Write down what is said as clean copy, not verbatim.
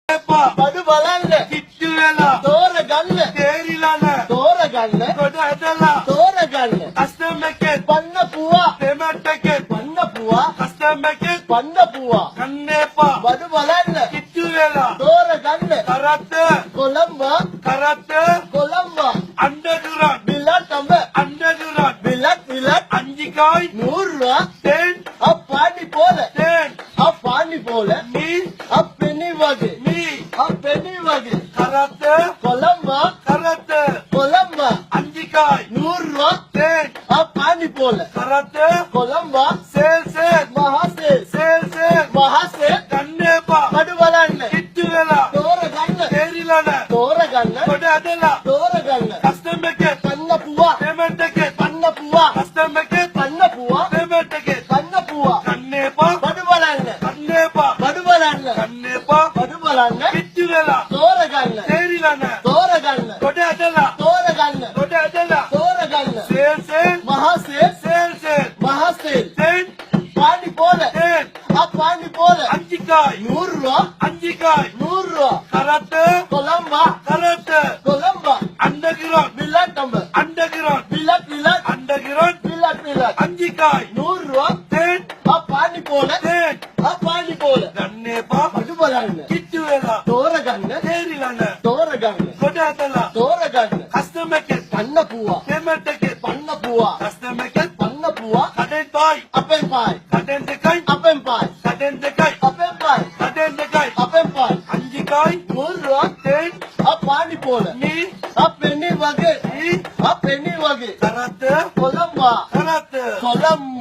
බඩු බලන්න කිට්ටු වෙලා තෝරගන්න තේරිලාන තෝරගන්න කොට ඇදලා තෝරගන්න කස්ටම් එකේ පන්න පුවා පේමන්ට් එකේ පන්න පුවා කස්ටම් එකේ පන්න පුවා කන්න එපා බඩු බලන්න කිට්ටු වෙලා තෝරගන්න කරත්ත කොළඹ අඬදුරන් බිලටම අඬදුරන් බිලත් අංජිකායි நூறுரூவா තෙන් அப்பாண்டி போல තෙන් அப்பாண்டி போல මී அப்பெண்ணி வகை මී அப்பெண்ணி வகை කරත්ත கொலம்பா අංජිකායි நூறுரூவா තෙන් அப்பாண்டி போல කරත්ත கொலம்பா සේල් மகாசே කන්න එපා බඩු බලන්න කිට්ටු වෙලා තෝරගන්න තේරිලාන තෝරගන්න කොට ඇදලා තෝරගන්න කස්ටම් එකේ පන්න පුවා පේමන්ට් එකේ පන්න පුවා කස්ටම් එකේ පන්න පුවා පේමන්ට් එකේ පන්න පුවා කන්න එපා බඩු බලන්න කන්න එපා බඩු බලන්න කන්න එපා බඩු බලන්න කිට්ටු වෙලා තෝරගන්න තේරිලාන තෝරගන්න කොට ඇදලා තෝරගන්න තෝරගන්න සේල් மகாசே තෙන් பாண்டி போல තෙන් அப்பாண்டி போல අංජිකායි 100 ரூபா අංජිකායි 100 ரூபா කරත්ත கொலம்பா අඬගිරන් பில்லாட்டம்ப අඬගිරන් பில்லட் අඬගිරන් பில்லட் අංජිකායි 100 ரூபா තෙන් அப்பாண்டி போல තෙන් ගන්න එපා බඩු බලන්න කිට්ටු වෙලා තෝරගන්න තේරිලාන තෝරගන්න කොට ඇදලා තෝරගන්න කස්ටම් එකේ පන්න පුවා පේමන්ට් එකේ පන්න පුවා කස්ටම් එකේ පන්න පුවා කඩෙන් පායි අපෙන් පායි කඩෙන් දෙකයි අපෙන් පායි කඩෙන් දෙකයි අපෙන් පායි කඩෙන් දෙකයි අපෙන් පායි අංජිකායි 100 ரூபா තෙන් அப்பாண்டி போல මී அப்பெண்ணி வகை මී அப்பெண்ணி வகை කරත්ත கொலம்பா කරත්ත கொலம்பா